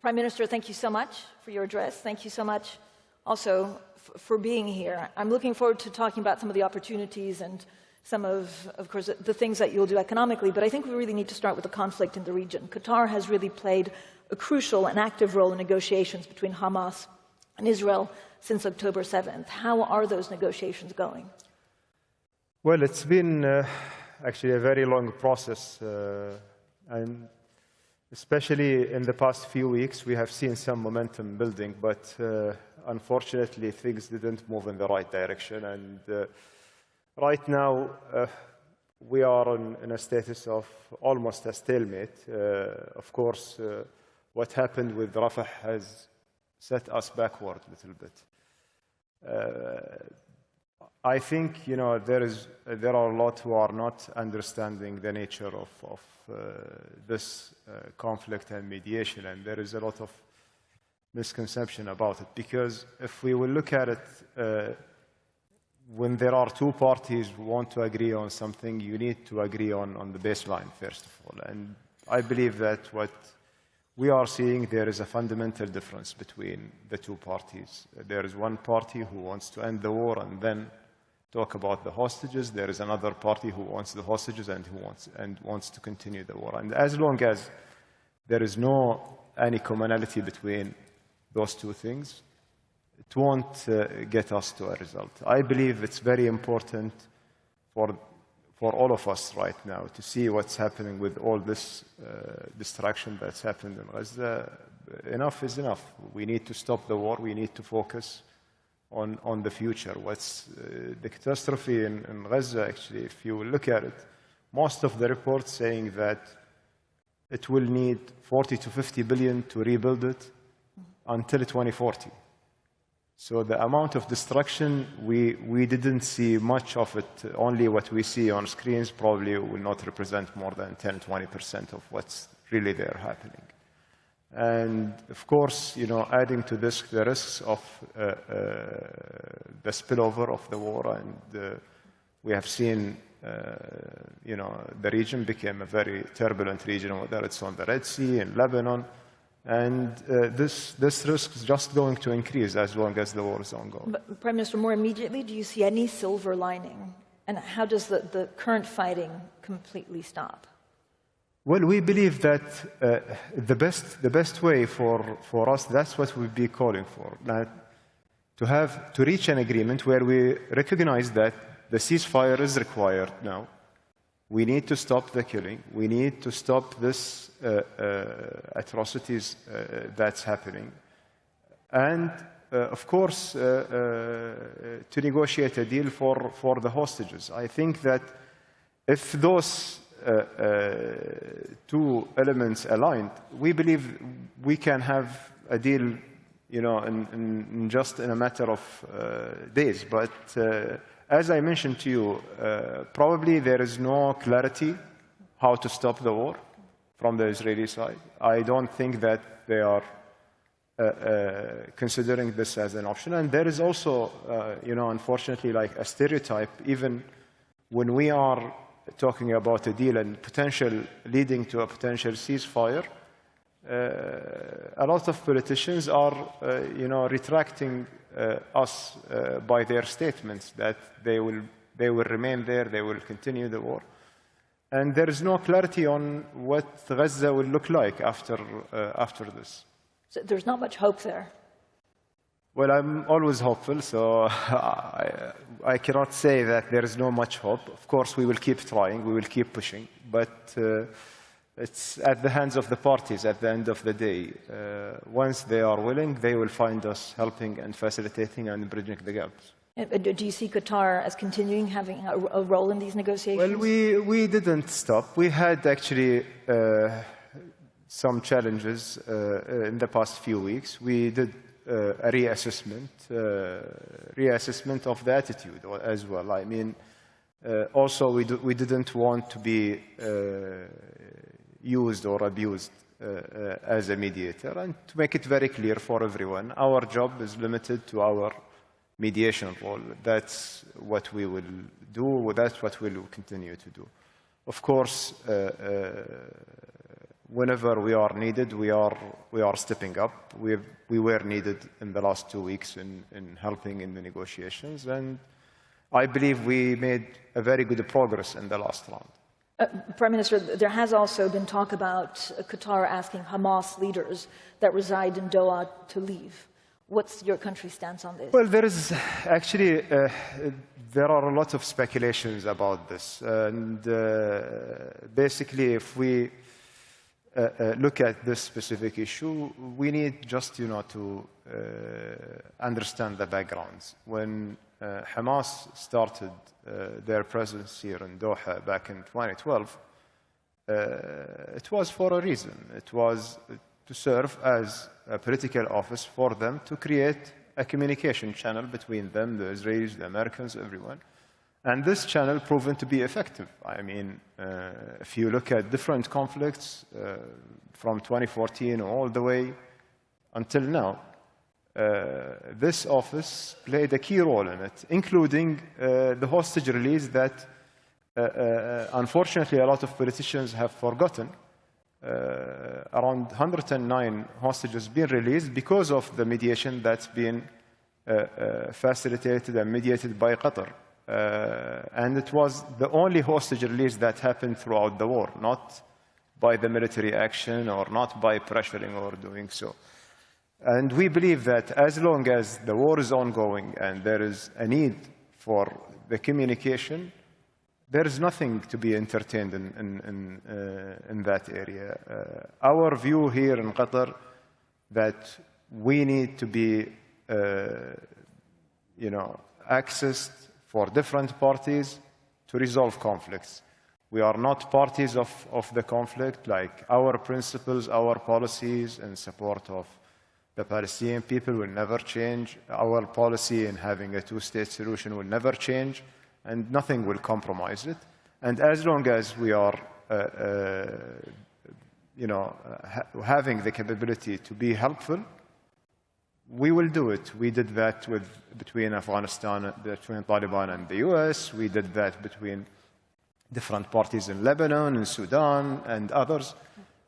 Prime Minister, thank you so much for your address. Thank you so much also for being here. I'm looking forward to talking about some of the opportunities and some of course, the things that you'll do economically, but I think we really need to start with the conflict in the region. Qatar has really played a crucial and active role in negotiations between Hamas and Israel since October 7th. How are those negotiations going? Well, it's been actually a very long process, and especially in the past few weeks, we have seen some momentum building, but unfortunately, things didn't move in the right direction. And right now, we are in a status of almost a stalemate. Of course, what happened with Rafah has set us backward a little bit. I think there are a lot who are not understanding the nature of this conflict and mediation, and there is a lot of misconception about it. Because if we will look at it, when there are two parties who want to agree on something, you need to agree on the baseline, first of all. And I believe that what we are seeing, there is a fundamental difference between the two parties. There is one party who wants to end the war and then talk about the hostages. There is another party who wants the hostages and wants to continue the war. And as long as there is any commonality between those two things, it won't get us to a result. I believe it's very important for all of us right now to see what's happening with all this destruction that's happened in Gaza. Enough is enough. We need to stop the war. We need to focus on the future. What's the catastrophe in Gaza, actually, if you look at it, most of the reports saying that it will need 40 to 50 billion to rebuild it until 2040. So the amount of destruction, we didn't see much of it. Only what we see on screens probably will not represent more than 10–20% of what's really there happening. And of course, adding to this the risks of the spillover of the war, and we have seen, the region became a very turbulent region, whether it's on the Red Sea, in Lebanon, and this risk is just going to increase as long as the war is ongoing. But, Prime Minister, more immediately, do you see any silver lining? And how does the current fighting completely stop? Well, we believe that the best way for us, that's what we'll be calling for, that to reach an agreement where we recognize that the ceasefire is required now. We need to stop the killing. We need to stop this atrocities that's happening. And, of course, to negotiate a deal for the hostages. I think that if those two elements aligned, we believe we can have a deal, in just in a matter of days. But as I mentioned to you, probably there is no clarity how to stop the war from the Israeli side. I don't think that they are considering this as an option. And there is also, unfortunately, like a stereotype, even when we are talking about a deal and leading to a potential ceasefire, a lot of politicians are, retracting us by their statements that they will remain there, they will continue the war. And there is no clarity on what Gaza will look like after this. So there's not much hope there. Well, I'm always hopeful, so I cannot say that there is no much hope. Of course, we will keep trying, we will keep pushing, but it's at the hands of the parties at the end of the day. Once they are willing, they will find us helping and facilitating and bridging the gaps. Do you see Qatar as continuing having a role in these negotiations? Well, we didn't stop. We had actually some challenges in the past few weeks. We did a reassessment of the attitude as well. I mean, also we didn't want to be used or abused as a mediator. And to make it very clear for everyone, our job is limited to our mediation role. That's what we will do. That's what we will continue to do. Of course, whenever we are needed, we are stepping up. We were needed in the last 2 weeks in helping in the negotiations, and I believe we made a very good progress in the last round. Prime Minister, there has also been talk about Qatar asking Hamas leaders that reside in Doha to leave. What's your country's stance on this? Well, there is actually, there are a lot of speculations about this. And basically, if we look at this specific issue, we need just, to understand the backgrounds. When Hamas started their presence here in Doha back in 2012, it was for a reason. It was to serve as a political office for them to create a communication channel between them, the Israelis, the Americans, everyone. And this channel proven to be effective. I mean, if you look at different conflicts from 2014 all the way until now, this office played a key role in it, including the hostage release that unfortunately a lot of politicians have forgotten. Around 109 hostages been released because of the mediation that's been facilitated and mediated by Qatar. And it was the only hostage release that happened throughout the war, not by the military action or not by pressuring or doing so. And we believe that as long as the war is ongoing and there is a need for the communication, there is nothing to be entertained in that area. Our view here in Qatar that we need to be, accessed for different parties to resolve conflicts. We are not parties of the conflict. Like our principles, our policies in support of the Palestinian people will never change. Our policy in having a two-state solution will never change, and nothing will compromise it. And as long as we are, having the capability to be helpful, we will do it. We did that between Afghanistan, between Taliban and the US. We did that between different parties in Lebanon, in Sudan, and others.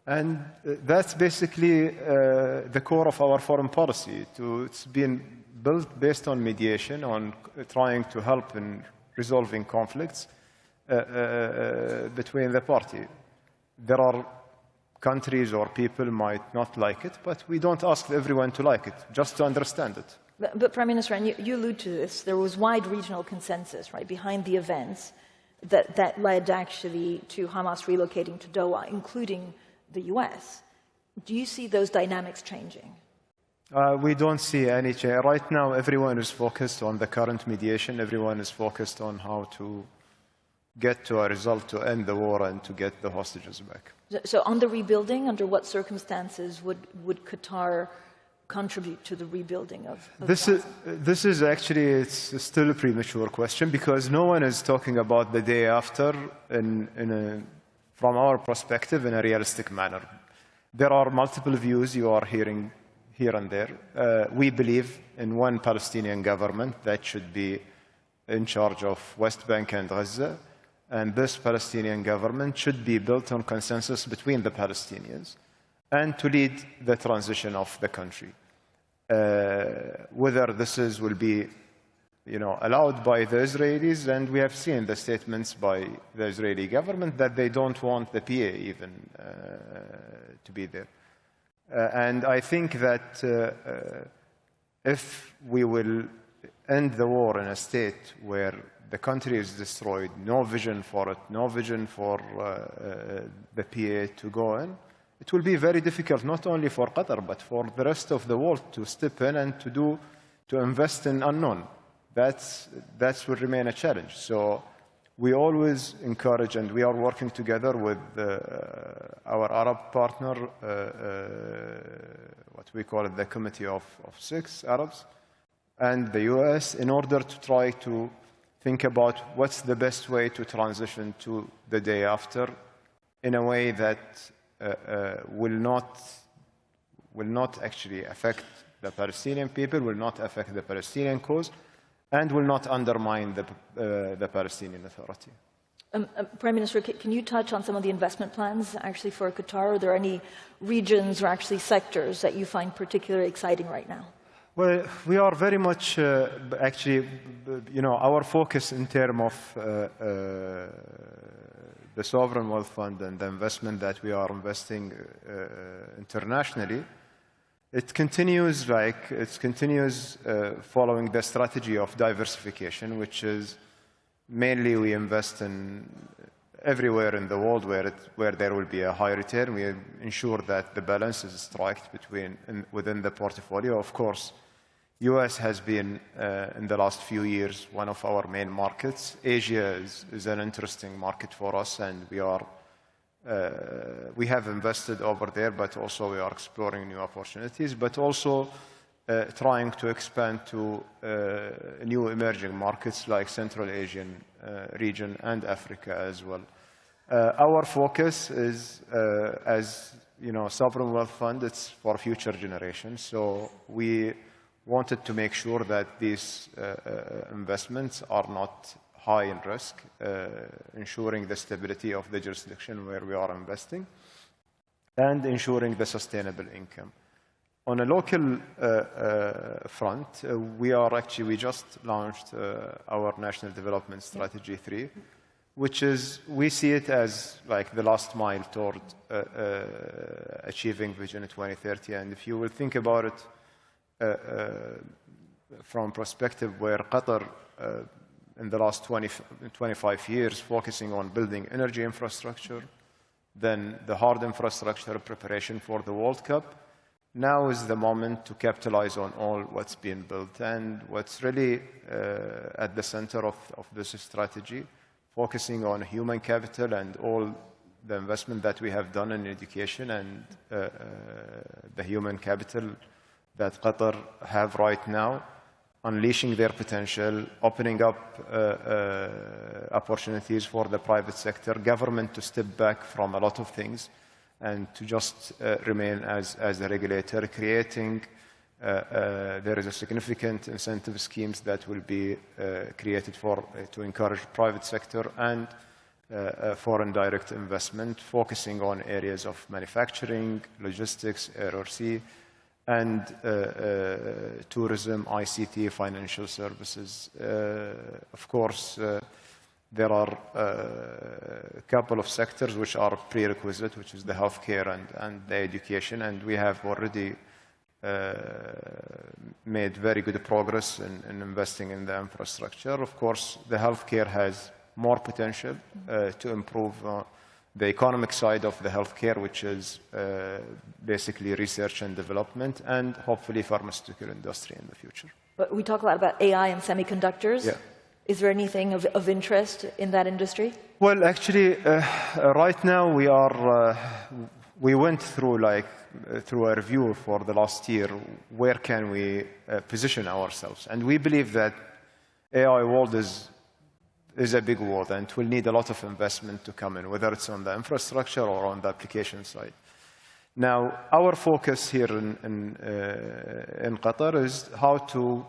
And that's basically the core of our foreign policy. It's been built based on mediation, on trying to help in resolving conflicts between the parties. There are countries or people might not like it, but we don't ask everyone to like it, just to understand it. But Prime Minister, and you allude to this, there was wide regional consensus, right, behind the events that led actually to Hamas relocating to Doha, including the US. Do you see those dynamics changing? We don't see any change. Right now, everyone is focused on the current mediation. Everyone is focused on how to get to a result to end the war and to get the hostages back. So on the rebuilding, under what circumstances would Qatar contribute to the rebuilding of Gaza? This is actually, it's still a premature question because no one is talking about the day after from our perspective in a realistic manner. There are multiple views you are hearing here and there. We believe in one Palestinian government that should be in charge of West Bank and Gaza. And this Palestinian government should be built on consensus between the Palestinians and to lead the transition of the country. Whether this will be allowed by the Israelis, and we have seen the statements by the Israeli government that they don't want the PA even to be there. And I think that if we will end the war in a state where the country is destroyed, no vision for it, no vision for the PA to go in, it will be very difficult not only for Qatar but for the rest of the world to step in and to invest in unknown. That will remain a challenge. So we always encourage, and we are working together with our Arab partner, what we call it the Committee of Six Arabs, and the US, in order to try to think about what's the best way to transition to the day after in a way that will not actually affect the Palestinian people, will not affect the Palestinian cause, and will not undermine the Palestinian Authority. Prime Minister, can you touch on some of the investment plans actually for Qatar? Are there any regions or actually sectors that you find particularly exciting right now? Well, we are very much, actually, our focus in terms of the sovereign wealth fund and the investment that we are investing internationally, it continues following the strategy of diversification, which is mainly we invest in everywhere in the world where there will be a high return. We ensure that the balance is struck within the portfolio. Of course, US has been, in the last few years, one of our main markets. Asia is an interesting market for us, and we have invested over there, but also we are exploring new opportunities, but also trying to expand to new emerging markets like Central Asian region and Africa as well. Our focus is, as sovereign wealth fund, it's for future generations. So we wanted to make sure that these investments are not high in risk, ensuring the stability of the jurisdiction where we are investing, and ensuring the sustainable income. On a local front, we just launched our National Development Strategy 3, which is, we see it as like the last mile toward achieving Vision 2030. And if you will think about it from perspective where Qatar, in the last 25 years, focusing on building energy infrastructure, then the hard infrastructure preparation for the World Cup, now is the moment to capitalize on all what's been built. And what's really at the center of this strategy, focusing on human capital and all the investment that we have done in education and the human capital that Qatar have right now, unleashing their potential, opening up opportunities for the private sector, government to step back from a lot of things and to just remain as a regulator, creating, there is a significant incentive schemes that will be created to encourage private sector and foreign direct investment, focusing on areas of manufacturing, logistics, RRC, and tourism, ICT, financial services. Of course, there are a couple of sectors which are prerequisite, which is the healthcare and the education, and we have already made very good progress in investing in the infrastructure. Of course, the healthcare has more potential to improve the economic side of the healthcare, which is basically research and development, and hopefully pharmaceutical industry in the future. But we talk a lot about AI and semiconductors. Yeah. Is there anything of interest in that industry? Well, actually, right now we went through a review for the last year. Where can we position ourselves? And we believe that AI world is a big world, and it will need a lot of investment to come in, whether it's on the infrastructure or on the application side. Now, our focus here in Qatar is how to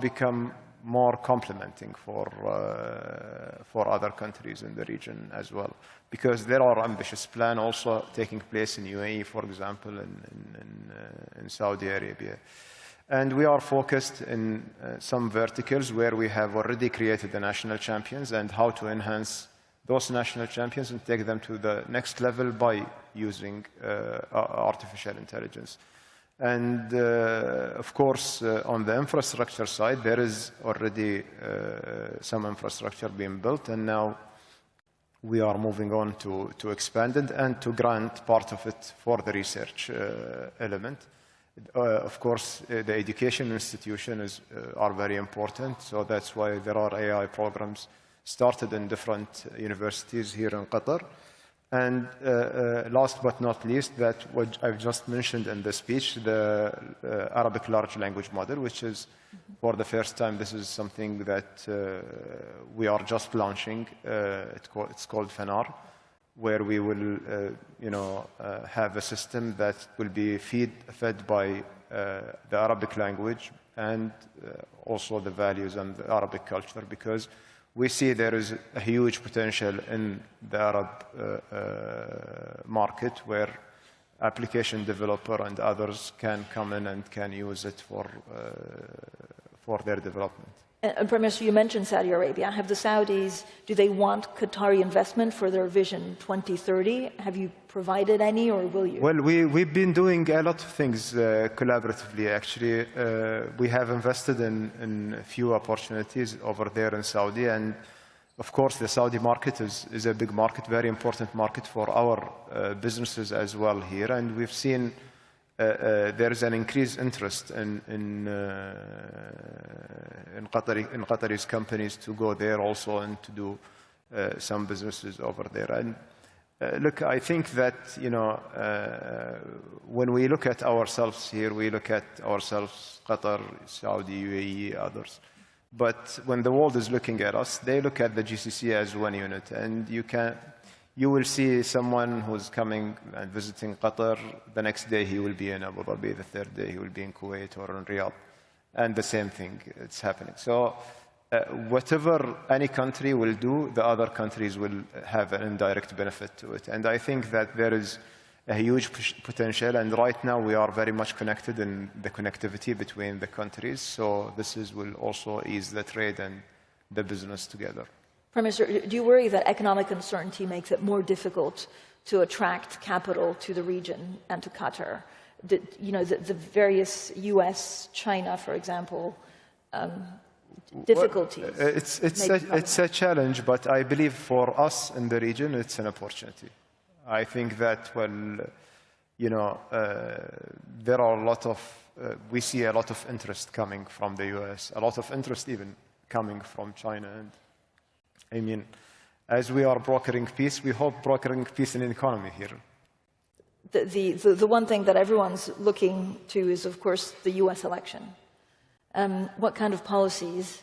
become more complementing for other countries in the region as well, because there are ambitious plans also taking place in UAE, for example, in Saudi Arabia. And we are focused in some verticals where we have already created the national champions, and how to enhance those national champions and take them to the next level by using artificial intelligence. And of course, on the infrastructure side, there is already some infrastructure being built, and now we are moving on to expand it and to grant part of it for the research element. Of course, the education institutions are very important, so that's why there are AI programs started in different universities here in Qatar. And last but not least, that what I've just mentioned in the speech, the Arabic large language model, which is for the first time, this is something that we are just launching. It's called Fanar, where we will have a system that will be fed by the Arabic language and also the values and the Arabic culture, because we see there is a huge potential in the Arab market where application developer and others can come in and can use it for their development. And Prime Minister, you mentioned Saudi Arabia. Have the Saudis, do they want Qatari investment for their Vision 2030? Have you provided any, or will you? Well, we've been doing a lot of things collaboratively, actually. We have invested in a few opportunities over there in Saudi, and of course the Saudi market is a big market, very important market for our businesses as well here, and we've seen there is an increased interest in Qatari companies to go there also and to do some businesses over there. And look, I think that when we look at ourselves here, we look at ourselves, Qatar, Saudi, UAE, others. But when the world is looking at us, they look at the GCC as one unit, and you will see someone who's coming and visiting Qatar. The next day he will be in Abu Dhabi. The third day he will be in Kuwait or in Riyadh. And the same thing, it's happening. So whatever any country will do, the other countries will have an indirect benefit to it. And I think that there is a huge potential. And right now we are very much connected in the connectivity between the countries. So this will also ease the trade and the business together. Prime Minister, do you worry that economic uncertainty makes it more difficult to attract capital to the region and to Qatar? The various US, China, for example, difficulties. Well, it's a challenge, but I believe for us in the region, it's an opportunity. I think that there are a lot of, we see a lot of interest coming from the US, a lot of interest even coming from China. And I mean, as we are brokering peace, we hope brokering peace in the economy here. The one thing that everyone's looking to is, of course, the US election. What kind of policies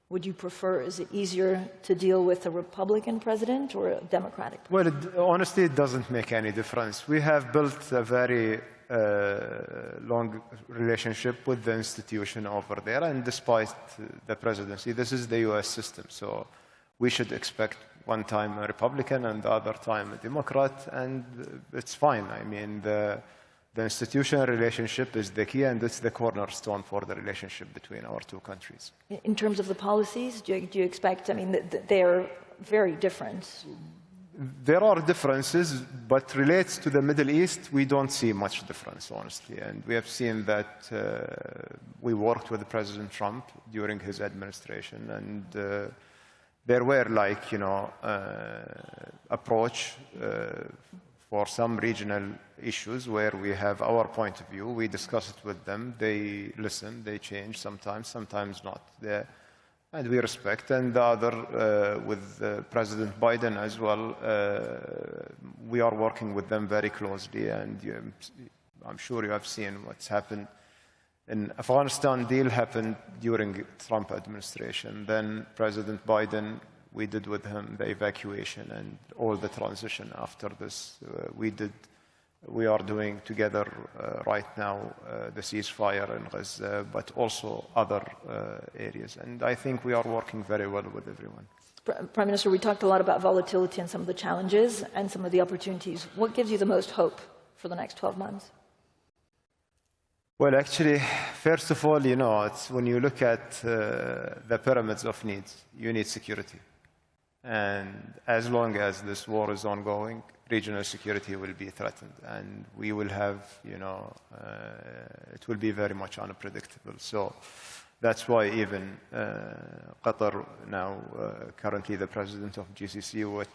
would you prefer? Is it easier to deal with a Republican president or a Democratic president? Well, honestly, it doesn't make any difference. We have built a very long relationship with the institution over there, and despite the presidency, this is the US system. So we should expect one time a Republican and the other time a Democrat, and it's fine. I mean, the institutional relationship is the key, and it's the cornerstone for the relationship between our two countries. In terms of the policies, do you expect, I mean, they're very different. There are differences, but relates to the Middle East, we don't see much difference, honestly. And we have seen that we worked with President Trump during his administration, and there were approach for some regional issues where we have our point of view. We discuss it with them. They listen, they change sometimes not. And we respect. And the other, with President Biden as well, we are working with them very closely. And I'm sure you have seen what's happened. In Afghanistan, deal happened during Trump administration. Then President Biden, we did with him the evacuation and all the transition after this. We are doing together right now the ceasefire in Gaza, but also other areas. And I think we are working very well with everyone. Prime Minister, we talked a lot about volatility and some of the challenges and some of the opportunities. What gives you the most hope for the next 12 months? Well, actually, first of all, it's when you look at the pyramids of needs, you need security. And as long as this war is ongoing, regional security will be threatened. And we will have, it will be very much unpredictable. So that's why even Qatar now, currently the president of GCC,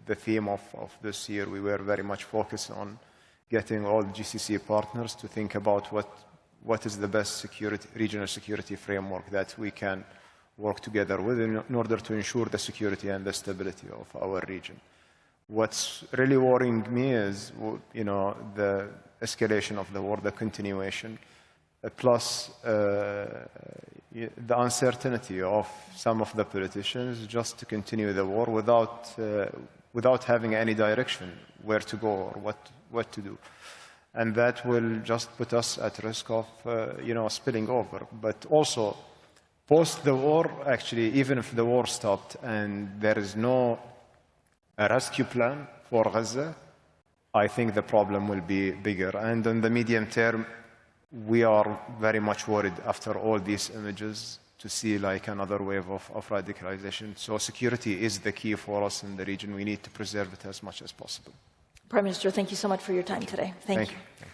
the theme of this year, we were very much focused on getting all GCC partners to think about what is the best regional security framework that we can work together with in order to ensure the security and the stability of our region. What's really worrying me is, the escalation of the war, the continuation, plus the uncertainty of some of the politicians just to continue the war without having any direction where to go or what to do. And that will just put us at risk of, spilling over. But also, Post the war, actually, even if the war stopped and there is no a rescue plan for Gaza, I think the problem will be bigger. And in the medium term, we are very much worried after all these images to see like another wave of radicalization. So security is the key for us in the region. We need to preserve it as much as possible. Prime Minister, thank you so much for your time today. Thank you. Thank you.